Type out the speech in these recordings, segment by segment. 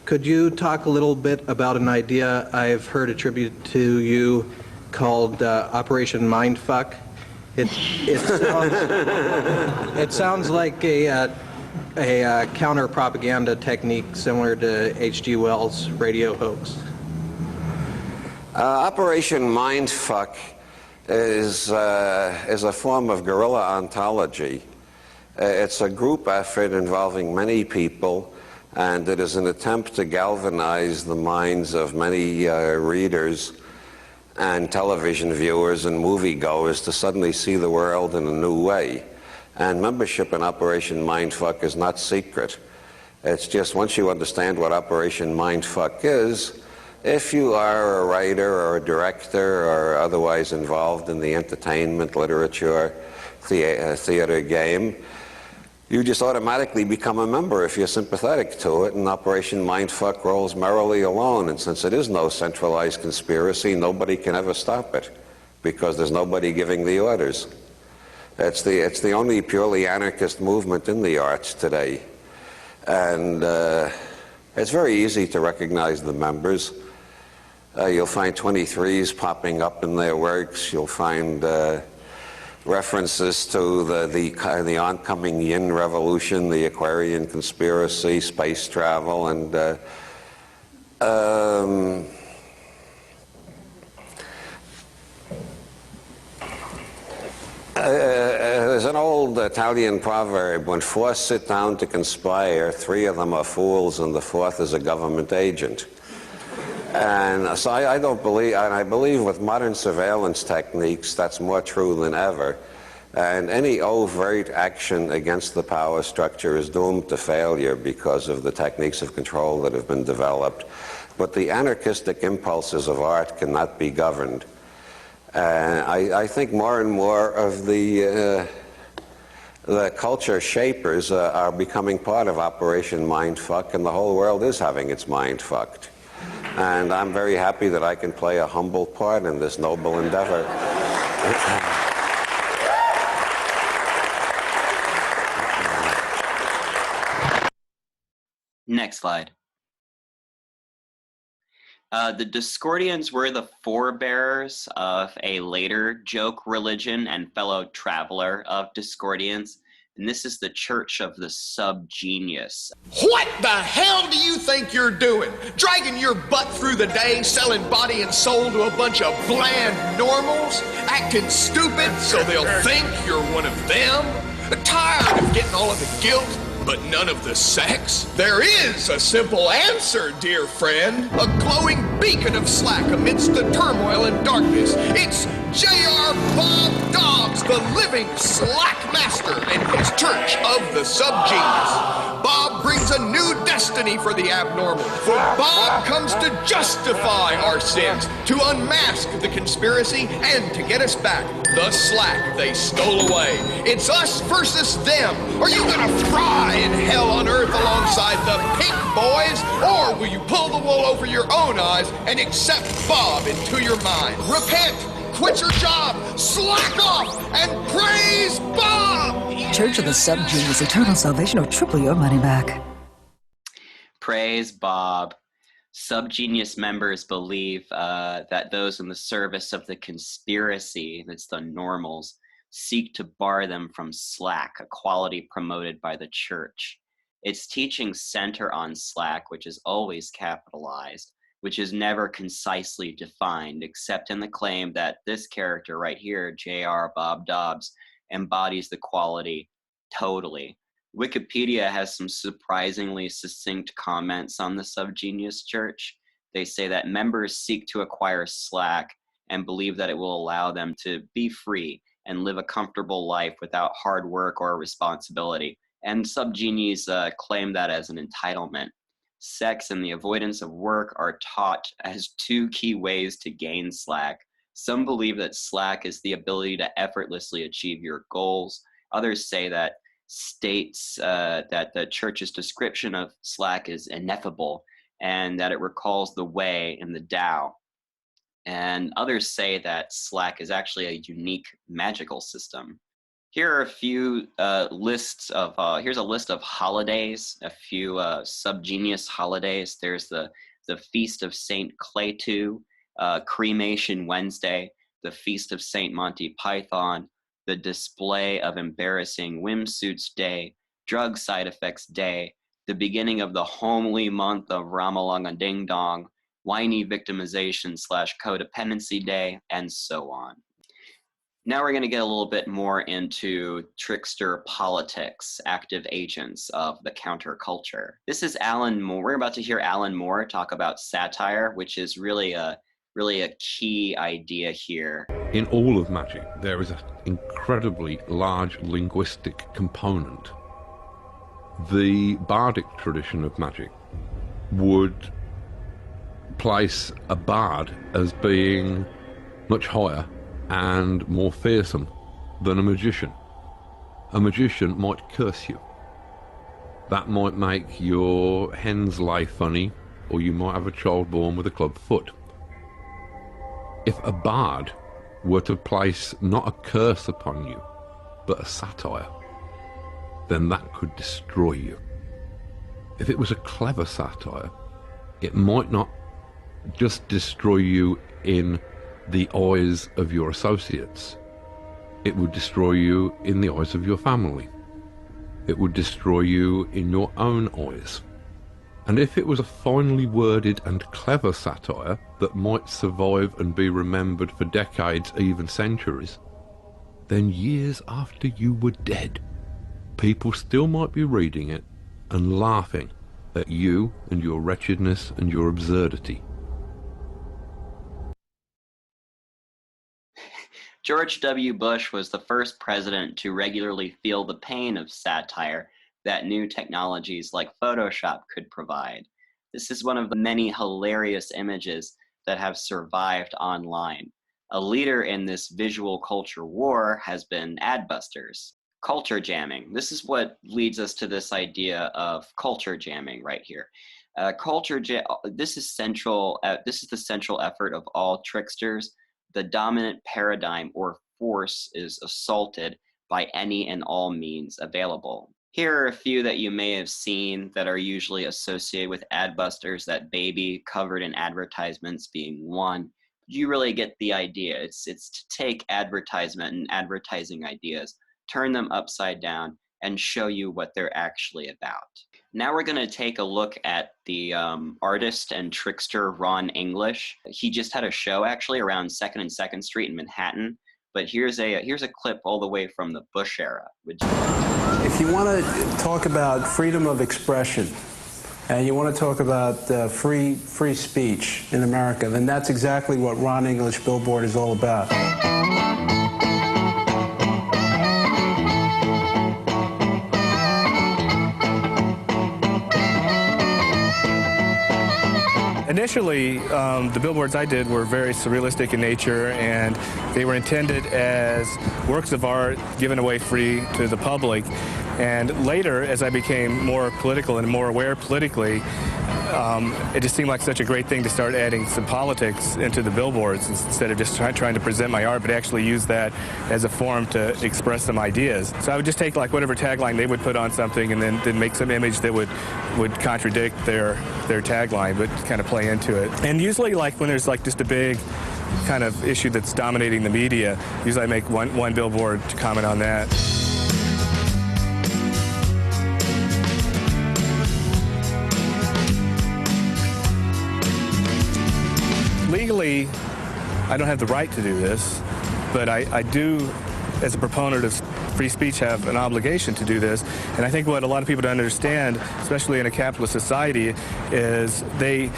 Could you talk a little bit about an idea I've heard attributed to you called Operation Mindfuck? It sounds like a counter-propaganda technique similar to H.G. Wells' radio hoax. Operation Mindfuck is a form of guerrilla ontology. It's a group effort involving many people, and it is an attempt to galvanize the minds of many readers and television viewers and moviegoers to suddenly see the world in a new way. And membership in Operation Mindfuck is not secret. It's just once you understand what Operation Mindfuck is, if you are a writer or a director or otherwise involved in the entertainment, literature, theater game, you just automatically become a member if you're sympathetic to it, and Operation Mindfuck rolls merrily along. And since it is no centralized conspiracy, nobody can ever stop it because there's nobody giving the orders. It's the only purely anarchist movement in the arts today. And it's very easy to recognize the members. You'll find 23s popping up in their works. You'll find references to the oncoming Yin Revolution, the Aquarian conspiracy, space travel, and there's an old Italian proverb: when four sit down to conspire, three of them are fools and the fourth is a government agent. And so I don't believe, and I believe with modern surveillance techniques, that's more true than ever. And any overt action against the power structure is doomed to failure because of the techniques of control that have been developed. But the anarchistic impulses of art cannot be governed. I think more and more of the culture shapers are becoming part of Operation Mindfuck, and the whole world is having its mind fucked. And I'm very happy that I can play a humble part in this noble endeavor. Next slide. The Discordians were the forebearers of a later joke religion and fellow traveler of Discordians, and this is the Church of the Subgenius. What the hell do you think you're doing? Dragging your butt through the day, selling body and soul to a bunch of bland normals? Acting stupid so they'll think you're one of them? Tired of getting all of the guilt, but none of the sex? There is a simple answer, dear friend. A glowing beacon of slack amidst the turmoil and darkness. It's J.R. Bob Dobbs, the living slack master, and his Church of the Subgenius. Bob brings a new destiny for the abnormal, for Bob comes to justify our sins, to unmask the conspiracy, and to get us back the slack they stole away. It's us versus them. Are you gonna fry in hell on earth alongside the pink boys, or will you pull the wool over your own eyes and accept Bob into your mind? Repent, quit your job, slack off, and praise Bob! Church of the Subgenius, eternal salvation, or triple your money back. Praise Bob. Subgenius members believe that those in the service of the conspiracy, that's the normals, seek to bar them from slack, a quality promoted by the church. Its teachings center on slack, which is always capitalized, which is never concisely defined, except in the claim that this character right here, J.R. Bob Dobbs, embodies the quality totally. Wikipedia has some surprisingly succinct comments on the Subgenius Church. They say that members seek to acquire slack and believe that it will allow them to be free and live a comfortable life without hard work or responsibility. And Subgenies claim that as an entitlement. Sex and the avoidance of work are taught as two key ways to gain slack. Some believe that slack is the ability to effortlessly achieve your goals. Others say that states that the church's description of slack is ineffable and that it recalls the way in the Tao. And others say that slack is actually a unique magical system. Here are a few lists of, here's a list of holidays, a few subgenius holidays. There's the Feast of Saint Cletu, Cremation Wednesday, the Feast of Saint Monty Python, the Display of Embarrassing Whimsuits Day, Drug Side Effects Day, the beginning of the homely month of Ramalanga Ding Dong, Whiny Victimization / Codependency Day, and so on. Now we're going to get a little bit more into trickster politics, active agents of the counterculture. This is Alan Moore. We're about to hear Alan Moore talk about satire, which is really a key idea here. In all of magic, there is an incredibly large linguistic component. The bardic tradition of magic would place a bard as being much higher and more fearsome than a magician. A magician might curse you. That might make your hens lay funny, or you might have a child born with a club foot. If a bard were to place not a curse upon you, but a satire, then that could destroy you. If it was a clever satire, it might not just destroy you in the eyes of your associates. It would destroy you in the eyes of your family. It would destroy you in your own eyes. And if it was a finely worded and clever satire that might survive and be remembered for decades, even centuries, then years after you were dead, people still might be reading it and laughing at you and your wretchedness and your absurdity. George W. Bush was the first president to regularly feel the pain of satire that new technologies like Photoshop could provide. This is one of the many hilarious images that have survived online. A leader in this visual culture war has been Adbusters. Culture jamming. This is what leads us to this idea of culture jamming right here. This is the central effort of all tricksters. The dominant paradigm or force is assaulted by any and all means available. Here are a few that you may have seen that are usually associated with Adbusters, that baby covered in advertisements being one. You really get the idea. It's to take advertisement and advertising ideas, turn them upside down, and show you what they're actually about. Now we're going to take a look at the artist and trickster Ron English. He just had a show actually around 2nd and 2nd Street in Manhattan. But here's a clip all the way from the Bush era. If you want to talk about freedom of expression, and you want to talk about free speech in America, then that's exactly what Ron English Billboard is all about. Initially, the billboards I did were very surrealistic in nature, and they were intended as works of art given away free to the public. And later, as I became more political and more aware politically, it just seemed like such a great thing to start adding some politics into the billboards instead of just trying to present my art, but actually use that as a form to express some ideas. So I would just take like whatever tagline they would put on something and then make some image that would contradict their tagline, but kind of play into it. And usually like when there's like just a big kind of issue that's dominating the media, usually I make one billboard to comment on that. Legally, I don't have the right to do this, but I do, as a proponent of free speech, have an obligation to do this. And I think what a lot of people don't understand, especially in a capitalist society, is the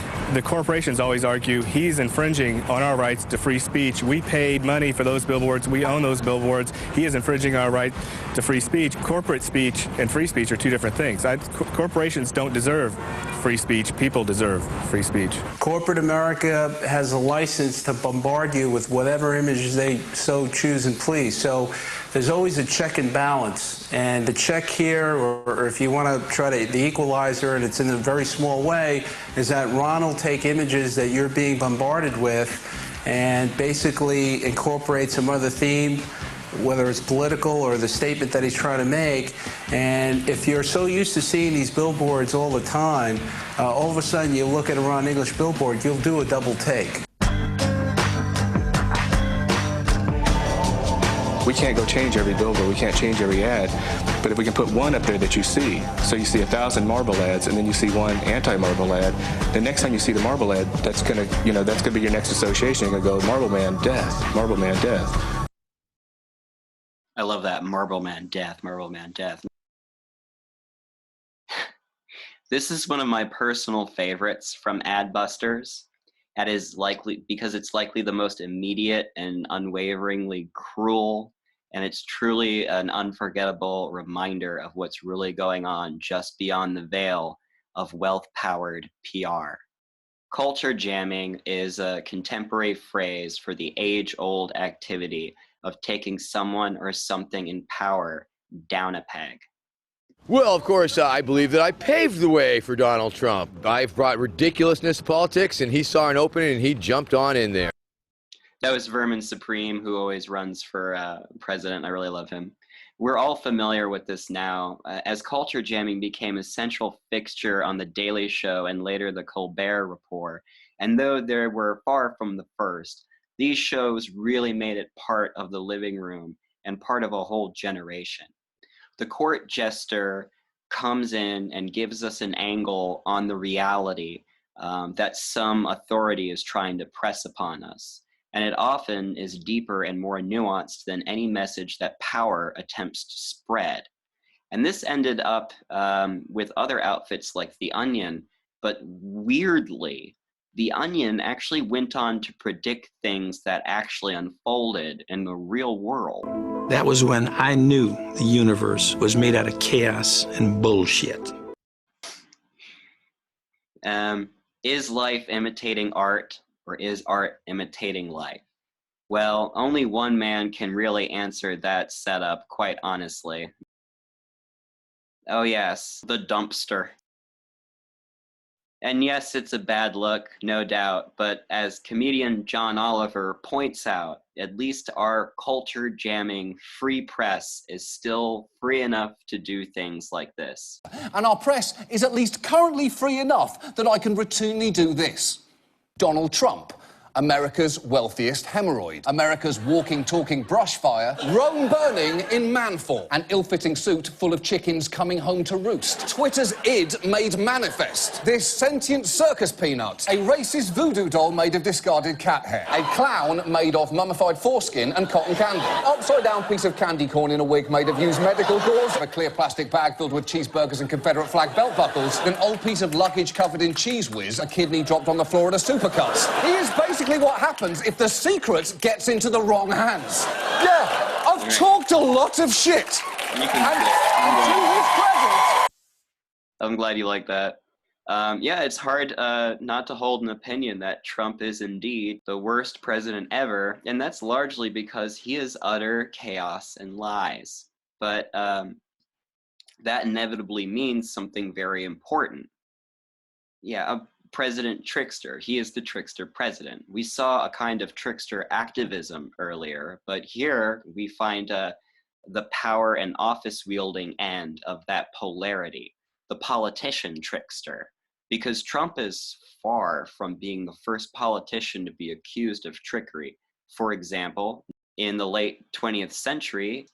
corporations always argue he's infringing on our rights to free speech. We paid money for those billboards. We own those billboards. He is infringing our right to free speech. Corporate speech and free speech are two different things. Corporations don't deserve free speech. People deserve free speech. Corporate America has a license to bombard you with whatever images they so choose and please. So there's always a check and balance. And the check here, or if you want to try the equalizer, and it's in a very small way, is that Ron will take images that you're being bombarded with and basically incorporate some other theme, whether it's political or the statement that he's trying to make. And if you're so used to seeing these billboards all the time, all of a sudden you look at a Ron English billboard, you'll do a double take. We can't go change every billboard, we can't change every ad, but if we can put one up there that you see, so you see 1,000 marble ads and then you see one anti-marble ad, the next time you see the marble ad, that's gonna, that's gonna be your next association. You're gonna go, Marble Man, death, Marble Man, death. I love that, Marble Man, death, Marble Man, death. This is one of my personal favorites from Adbusters. That is likely because it's likely the most immediate and unwaveringly cruel, and it's truly an unforgettable reminder of what's really going on just beyond the veil of wealth-powered PR. Culture jamming is a contemporary phrase for the age-old activity of taking someone or something in power down a peg. Well, of course, I believe that I paved the way for Donald Trump. I've brought ridiculousness to politics, and he saw an opening, and he jumped on in there. That was Vermin Supreme, who always runs for president. I really love him. We're all familiar with this now, as culture jamming became a central fixture on The Daily Show and later The Colbert Report. And though they were far from the first, these shows really made it part of the living room and part of a whole generation. The court jester comes in and gives us an angle on the reality that some authority is trying to press upon us. And it often is deeper and more nuanced than any message that power attempts to spread. And this ended up with other outfits like The Onion, but weirdly, The Onion actually went on to predict things that actually unfolded in the real world. That was when I knew the universe was made out of chaos and bullshit. Is life imitating art, or is art imitating life? Well, only one man can really answer that setup, quite honestly. Oh yes, the dumpster. And yes, it's a bad look, no doubt, but as comedian John Oliver points out, at least our culture jamming free press is still free enough to do things like this. And our press is at least currently free enough that I can routinely do this. Donald Trump, America's wealthiest hemorrhoid. America's walking, talking brush fire. Rome burning in manform. An ill-fitting suit full of chickens coming home to roost. Twitter's id made manifest. This sentient circus peanut. A racist voodoo doll made of discarded cat hair. A clown made of mummified foreskin and cotton candy. Upside-down piece of candy corn in a wig made of used medical gauze. A clear plastic bag filled with cheeseburgers and Confederate flag belt buckles. An old piece of luggage covered in cheese whiz. A kidney dropped on the floor at a supercuts. He is basically what happens if The Secret gets into the wrong hands. Yeah, I've talked a lot of shit. And to his credit... I'm glad you like that. Yeah, it's hard not to hold an opinion that Trump is indeed the worst president ever, and that's largely because he is utter chaos and lies. But that inevitably means something very important. Yeah, President Trickster. He is the trickster president. We saw a kind of trickster activism earlier, but here we find the power and office-wielding end of that polarity, the politician trickster, because Trump is far from being the first politician to be accused of trickery. For example, in the late 20th century,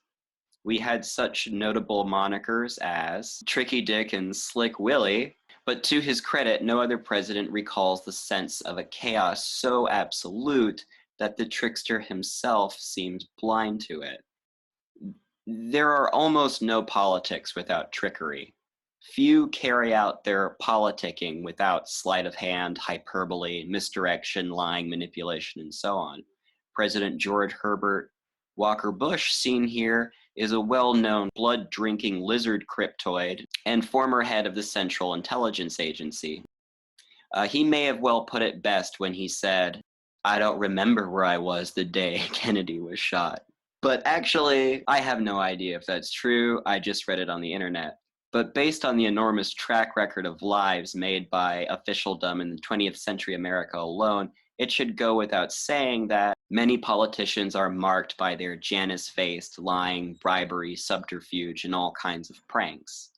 we had such notable monikers as Tricky Dick and Slick Willie, but to his credit, no other president recalls the sense of a chaos so absolute that the trickster himself seems blind to it. There are almost no politics without trickery. Few carry out their politicking without sleight of hand, hyperbole, misdirection, lying, manipulation, and so on. President George Herbert Walker Bush, seen here, is a well-known blood-drinking lizard cryptoid and former head of the Central Intelligence Agency. He may have well put it best when he said, "I don't remember where I was the day Kennedy was shot." But actually, I have no idea if that's true. I just read it on the internet. But based on the enormous track record of lives made by officialdom in the 20th century America alone, It should go without saying that many politicians are marked by their Janus-faced lying, bribery, subterfuge, and all kinds of pranks.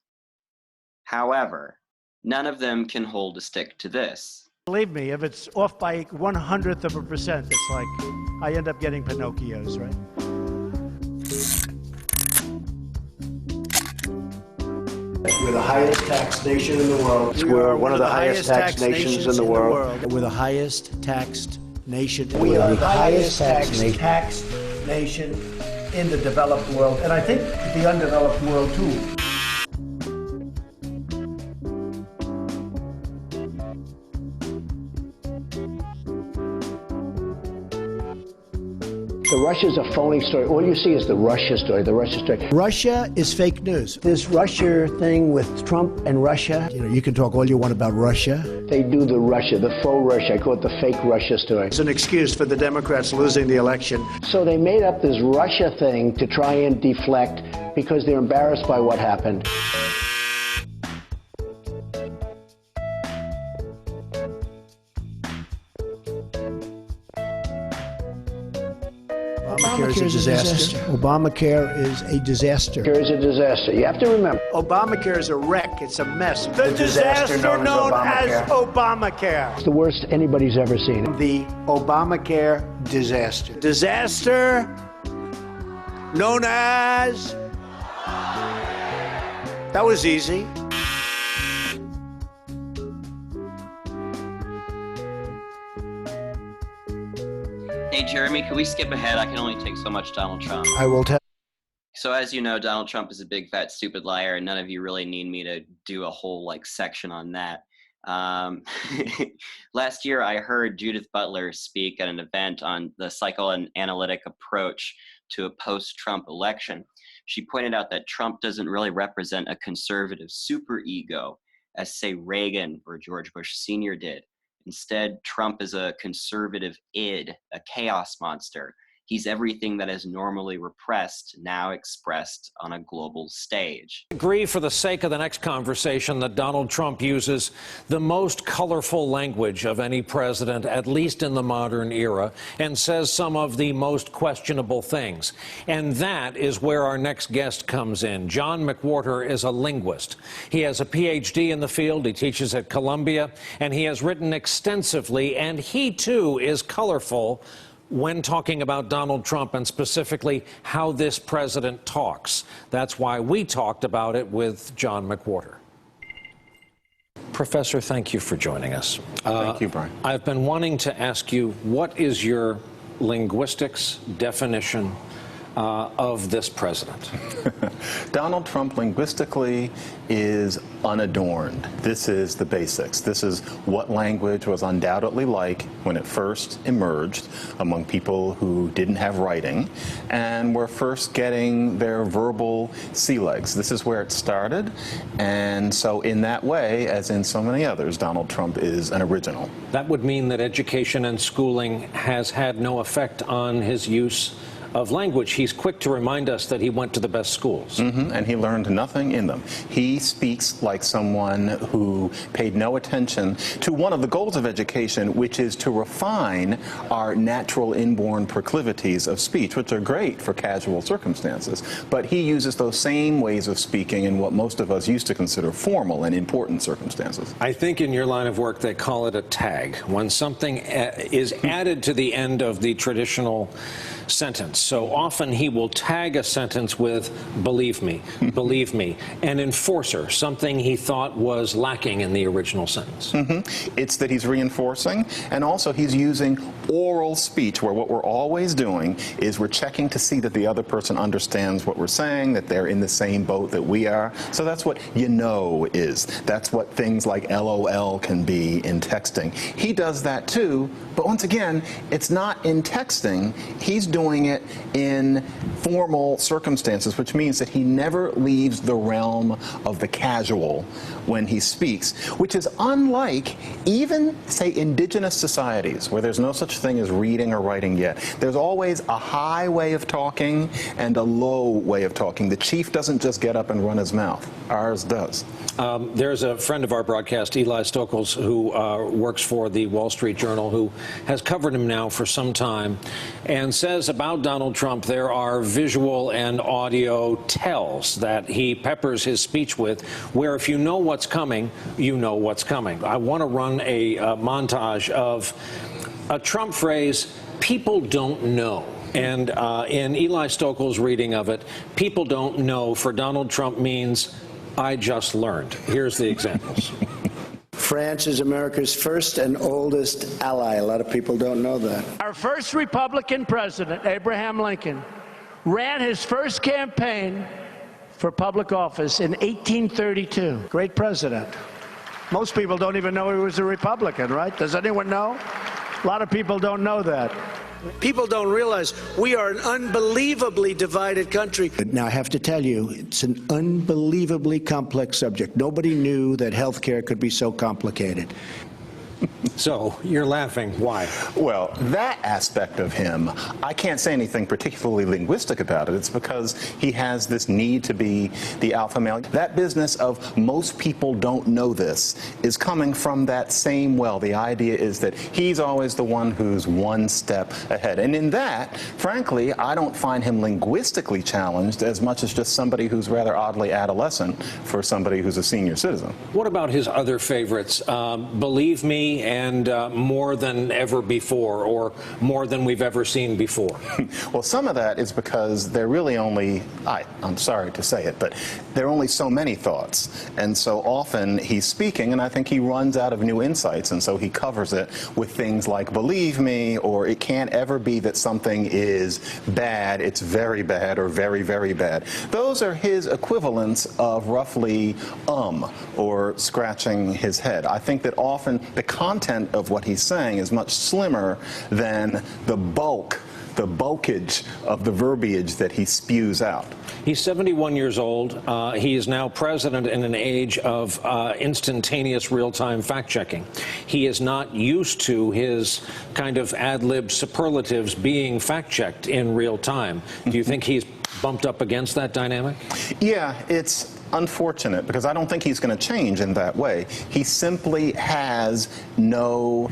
However, none of them can hold a stick to this. Believe me, if it's off by 1/100%, it's like I end up getting Pinocchios, right? We're the highest taxed nation in the world. We're one of the highest taxed nations in the world. We're the highest taxed nation. We are the highest taxed nation in the developed world, and I think the undeveloped world too. The Russia's a phony story. All you see is the Russia story, the Russia story. Russia is fake news. This Russia thing with Trump and Russia. You know, you can talk all you want about Russia. They do the Russia, the faux Russia. I call it the fake Russia story. It's an excuse for the Democrats losing the election. So they made up this Russia thing to try and deflect because they're embarrassed by what happened. Obamacare is a disaster. Obamacare is a disaster. Obamacare is a disaster. You have to remember. Obamacare is a wreck. It's a mess. The disaster known as Obamacare. It's the worst anybody's ever seen. The Obamacare disaster. Disaster known as... That was easy. Hey, Jeremy, can we skip ahead? I can only take so much Donald Trump. I will tell. So as you know, Donald Trump is a big, fat, stupid liar, and none of you really need me to do a whole section on that. Last year, I heard Judith Butler speak at an event on the psychoanalytic approach to a post-Trump election. She pointed out that Trump doesn't really represent a conservative superego, as say Reagan or George Bush Sr. did. Instead, Trump is a conservative id, a chaos monster. He's everything that is normally repressed, now expressed on a global stage. I agree for the sake of the next conversation that Donald Trump uses the most colorful language of any president, at least in the modern era, and says some of the most questionable things. And that is where our next guest comes in. John McWhorter is a linguist. He has a PhD in the field. He teaches at Columbia, and he has written extensively, and he too is colorful when talking about Donald Trump and specifically how this president talks. That's why we talked about it with John McWhorter. Professor, thank you for joining us. Thank you, Brian. I've been wanting to ask you, what is your linguistics definition of this president? Donald Trump linguistically is unadorned. This is the basics. This is what language was undoubtedly like when it first emerged among people who didn't have writing and were first getting their verbal sea legs. This is where it started. And so in that way, as in so many others, Donald Trump is an original. That would mean that education and schooling has had no effect on his use of language. He's quick to remind us that he went to the best schools. And he learned nothing in them. He speaks like someone who paid no attention to one of the goals of education, which is to refine our natural inborn proclivities of speech, which are great for casual circumstances. But he uses those same ways of speaking in what most of us used to consider formal and important circumstances. I think in your line of work they call it a tag, when something is added to the end of the traditional sentence. So often he will tag a sentence with believe me, an enforcer, something he thought was lacking in the original sentence. It's that he's reinforcing, and also he's using oral speech, where what we're always doing is we're checking to see that the other person understands what we're saying, that they're in the same boat that we are. So that's what you know is. That's what things like LOL can be in texting. He does that too, but once again, it's not in texting. He's doing it in formal circumstances, which means that he never leaves the realm of the casual when he speaks, which is unlike even, say, indigenous societies where there's no such thing as reading or writing yet. There's always a high way of talking and a low way of talking. The chief doesn't just get up and run his mouth. Ours does. There's a friend of our broadcast, Eli Stokols, who works for the Wall Street Journal, who has covered him now for some time, and says about Donald Trump there are visual and audio tells that he peppers his speech with, where if you know what's coming, you know what's coming. I want to run a montage of a Trump phrase, "people don't know." And in Eli Stokols' reading of it, "people don't know" for Donald Trump means "I just learned." Here's the examples. France is America's first and oldest ally. A lot of people don't know that. Our first Republican president, Abraham Lincoln, ran his first campaign for public office in 1832. Great president. Most people don't even know he was a Republican, right? Does anyone know? A lot of people don't know that. People don't realize we are an unbelievably divided country. Now, I have to tell you, it's an unbelievably complex subject. Nobody knew that health care could be so complicated. So, you're laughing. Why? Well, that aspect of him, I can't say anything particularly linguistic about it. It's because he has this need to be the alpha male. That business of most people don't know this is coming from that same well. The idea is that he's always the one who's one step ahead. And in that, frankly, I don't find him linguistically challenged as much as just somebody who's rather oddly adolescent for somebody who's a senior citizen. What about his other favorites? Believe me, and more than ever before, or more than we've ever seen before? Well, some of that is because they're really only, I'm sorry to say it, but there are only so many thoughts. And so often he's speaking, and I think he runs out of new insights, and so he covers it with things like "believe me," or "it can't ever be that something is bad, it's very bad," or "very, very bad." Those are his equivalents of roughly or scratching his head. I think that often the content of what he's saying is much slimmer than the bulkage of the verbiage that he spews out. He's 71 years old. He is now president in an age of instantaneous real-time fact-checking. He is not used to his kind of ad-lib superlatives being fact-checked in real time. Do you think he's bumped up against that dynamic? Yeah, it's unfortunate because I don't think he's going to change in that way. He simply has no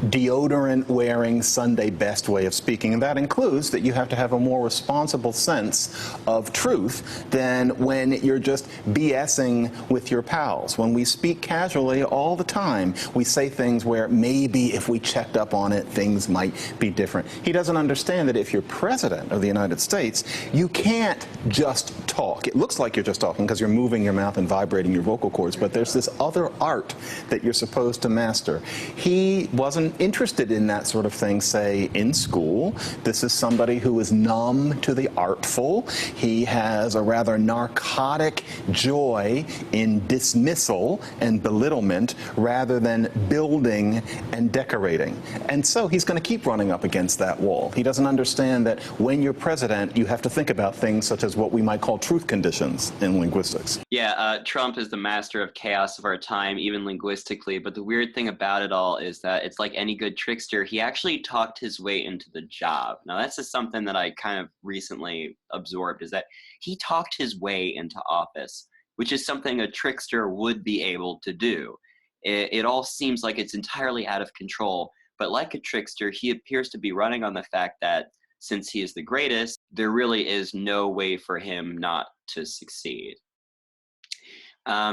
deodorant-wearing Sunday best way of speaking, and that includes that you have to have a more responsible sense of truth than when you're just BSing with your pals. When we speak casually all the time, we say things where maybe if we checked up on it, things might be different. He doesn't understand that if you're president of the United States, you can't just talk. It looks like you're just talking because you're moving your mouth and vibrating your vocal cords, but there's this other art that you're supposed to master. He wasn't interested in that sort of thing, say, in school. This is somebody who is numb to the artful. He has a rather narcotic joy in dismissal and belittlement rather than building and decorating. And so he's going to keep running up against that wall. He doesn't understand that when you're president, you have to think about things such as what we might call truth conditions in linguistics. Yeah, Trump is the master of chaos of our time, even linguistically. But the weird thing about it all is that it's like any good trickster, he actually talked his way into the job. Now, that's just something that I kind of recently absorbed, is that he talked his way into office, which is something a trickster would be able to do. It all seems like it's entirely out of control. But like a trickster, he appears to be running on the fact that since he is the greatest, there really is no way for him not to succeed.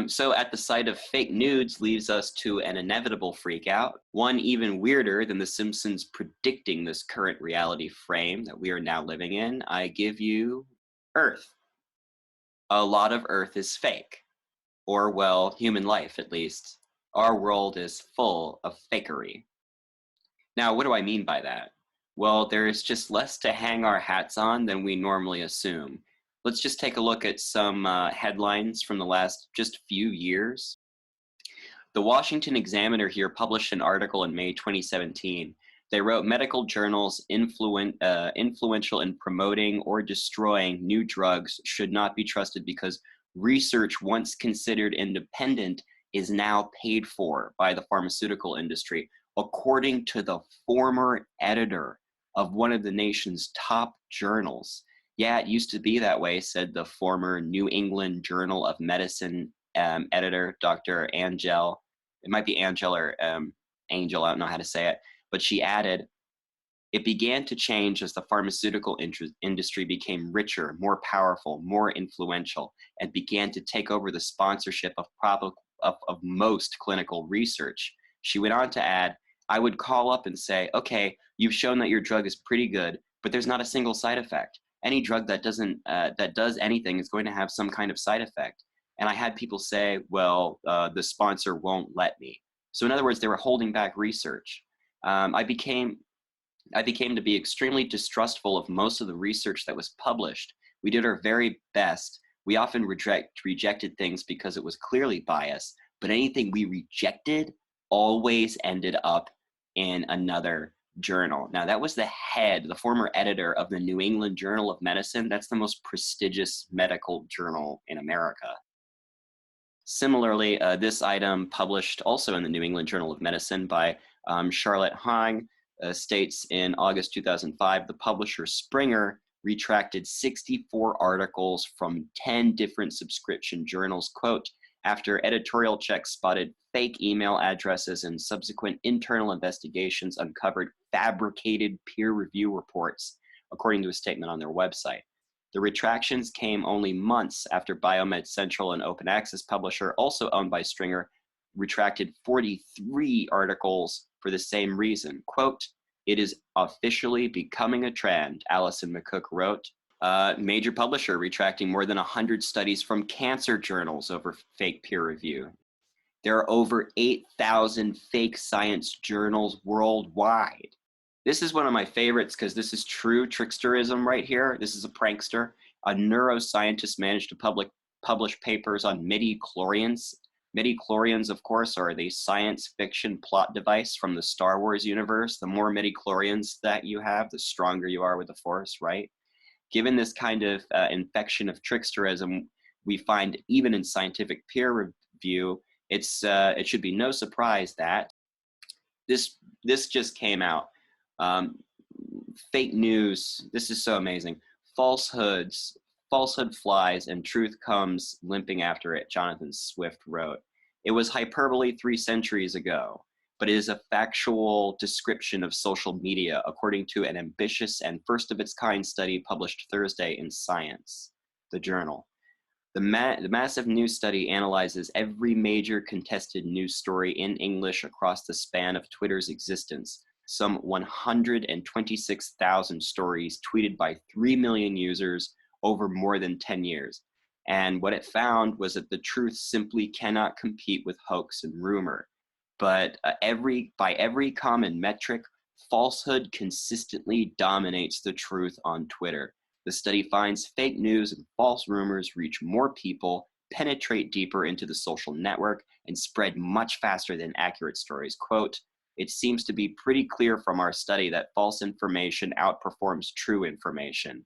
So at the sight of fake nudes leaves us to an inevitable freakout, one even weirder than The Simpsons predicting this current reality frame that we are now living in. I give you Earth. A lot of Earth is fake, or, well, human life at least. Our world is full of fakery. Now, what do I mean by that? Well, there is just less to hang our hats on than we normally assume. Let's just take a look at some headlines from the last just few years. The Washington Examiner here published an article in May 2017 They wrote medical journals influential in promoting or destroying new drugs should not be trusted because research once considered independent is now paid for by the pharmaceutical industry, according to the former editor of one of the nation's top journals. Yeah, it used to be that way, said the former New England Journal of Medicine editor, Dr. Angel. It might be Angel or Angel, I don't know how to say it. But she added, it began to change as the pharmaceutical industry became richer, more powerful, more influential, and began to take over the sponsorship of most clinical research. She went on to add, I would call up and say, okay, you've shown that your drug is pretty good, but there's not a single side effect. Any drug that does anything is going to have some kind of side effect. And I had people say, well, the sponsor won't let me. So in other words, they were holding back research. I became to be extremely distrustful of most of the research that was published. We did our very best. We often rejected things because it was clearly biased, but anything we rejected always ended up in another journal. Now, that was the former editor of the New England Journal of Medicine. That's the most prestigious medical journal in America. Similarly, this item published also in the New England Journal of Medicine by Charlotte Hong states in August 2005, the publisher Springer retracted 64 articles from 10 different subscription journals, quote, after editorial checks spotted fake email addresses and subsequent internal investigations uncovered fabricated peer review reports, according to a statement on their website. The retractions came only months after Biomed Central, an open access publisher also owned by Springer, retracted 43 articles for the same reason. Quote, it is officially becoming a trend, Alison McCook wrote. Major publisher retracting more than 100 studies from cancer journals over fake peer review. There are over 8,000 fake science journals worldwide. This is one of my favorites because this is true tricksterism right here. This is a prankster. A neuroscientist managed to publish papers on midi-chlorians. Midi-chlorians, of course, are the science fiction plot device from the Star Wars universe. The more midi-chlorians that you have, the stronger you are with the Force, right? Given this kind of infection of tricksterism, we find even in scientific peer review, it should be no surprise that this just came out. Fake news, this is so amazing. Falsehood flies and truth comes limping after it, Jonathan Swift wrote. It was hyperbole 3 centuries ago, but it is a factual description of social media, according to an ambitious and first-of-its-kind study published Thursday in Science, the journal. The massive news study analyzes every major contested news story in English across the span of Twitter's existence, some 126,000 stories tweeted by 3 million users over more than 10 years. And what it found was that the truth simply cannot compete with hoax and rumor. But by every common metric, falsehood consistently dominates the truth on Twitter. The study finds fake news and false rumors reach more people, penetrate deeper into the social network, and spread much faster than accurate stories. Quote, it seems to be pretty clear from our study that false information outperforms true information.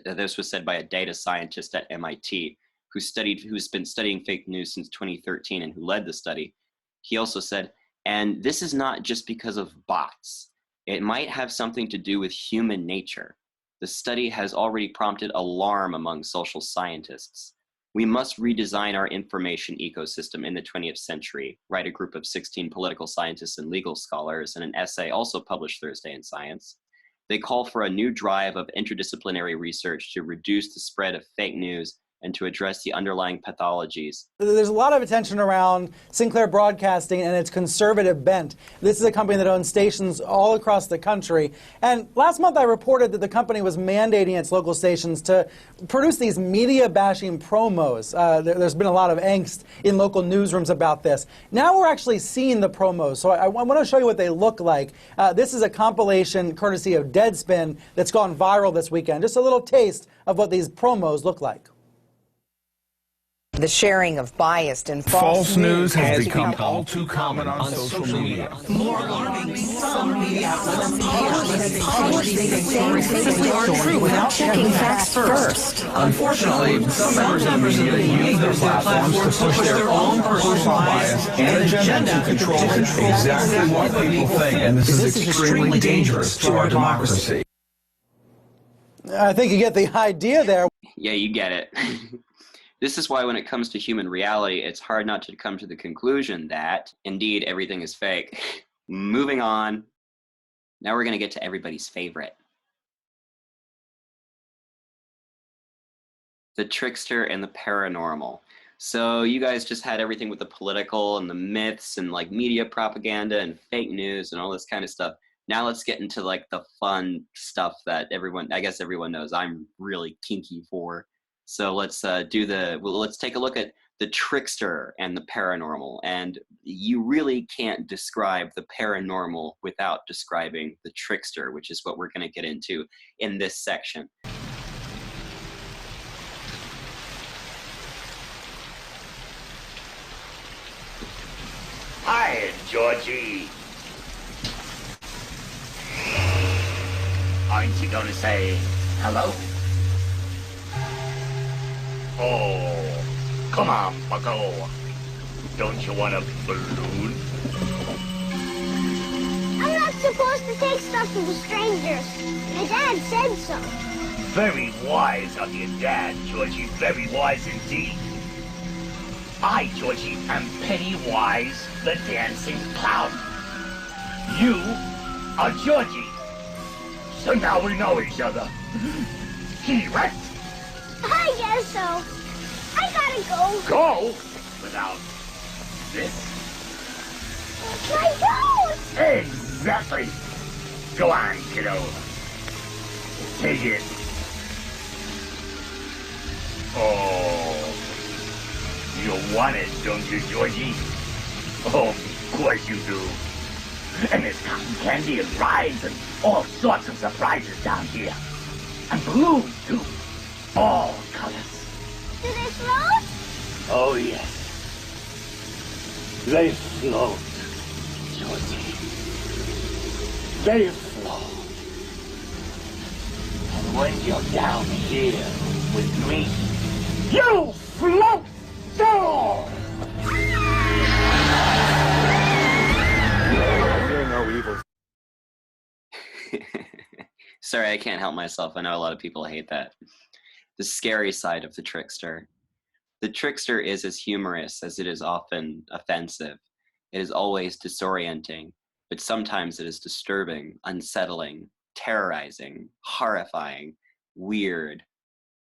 This was said by a data scientist at MIT who's been studying fake news since 2013 and who led the study. He also said, and this is not just because of bots. It might have something to do with human nature. The study has already prompted alarm among social scientists. We must redesign our information ecosystem in the 20th century, write a group of 16 political scientists and legal scholars in an essay also published Thursday in Science. They call for a new drive of interdisciplinary research to reduce the spread of fake news and to address the underlying pathologies. There's a lot of attention around Sinclair Broadcasting and its conservative bent. This is a company that owns stations all across the country. And last month I reported that the company was mandating its local stations to produce these media-bashing promos. There's been a lot of angst in local newsrooms about this. Now we're actually seeing the promos, so I want to show you what they look like. This is a compilation courtesy of Deadspin that's gone viral this weekend. Just a little taste of what these promos look like. The sharing of biased and false news has become all too common on social media. More alarming, some media outlets are true without checking facts first. Unfortunately, some members of the media use their platforms to push their own personal bias and agenda to control exactly what people think, and this is extremely dangerous to our democracy. I think you get the idea there. Yeah, you get it. This is why when it comes to human reality, it's hard not to come to the conclusion that, indeed, everything is fake. Moving on. Now we're going to get to everybody's favorite. The trickster and the paranormal. So you guys just had everything with the political and the myths and like media propaganda and fake news and all this kind of stuff. Now let's get into like the fun stuff that I guess everyone knows I'm really kinky for. So let's let's take a look at the trickster and the paranormal. And you really can't describe the paranormal without describing the trickster, which is what we're going to get into in this section. Hi, Georgie. Aren't you gonna say hello? Oh, come on, bucko. Don't you want a balloon? I'm not supposed to take stuff from strangers. My dad said so. Very wise of your dad, Georgie. Very wise indeed. I, Georgie, am Pennywise the Dancing Clown. You are Georgie. So now we know each other. Correct? I guess so. I gotta go. Go? Without this? My toes! Exactly. Go on, kiddo. Take it. Oh. You want it, don't you, Georgie? Oh, of course you do. And there's cotton candy and rides and all sorts of surprises down here. And balloons, too. All colors. Do they float? Oh, yes. They float, Georgie. They float. And when you're down here with me, you float down! You're no evil. Sorry, I can't help myself. I know a lot of people hate that. The scary side of the trickster. The trickster is as humorous as it is often offensive. It is always disorienting, but sometimes it is disturbing, unsettling, terrorizing, horrifying, weird.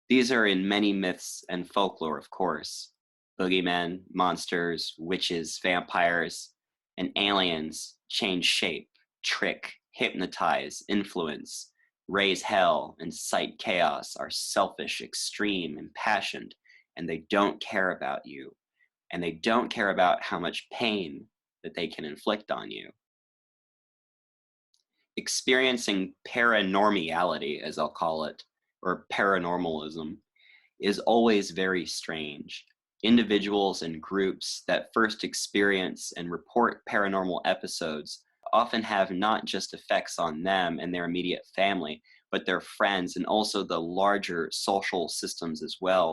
These are in many myths and folklore, of course. Boogeymen, monsters, witches, vampires, and aliens change shape, trick, hypnotize, influence, raise hell, and cite chaos are selfish, extreme, impassioned, and they don't care about you. And they don't care about how much pain that they can inflict on you. Experiencing paranormality, as I'll call it, or paranormalism, is always very strange. Individuals and groups that first experience and report paranormal episodes often have not just effects on them and their immediate family, but their friends and also the larger social systems as well.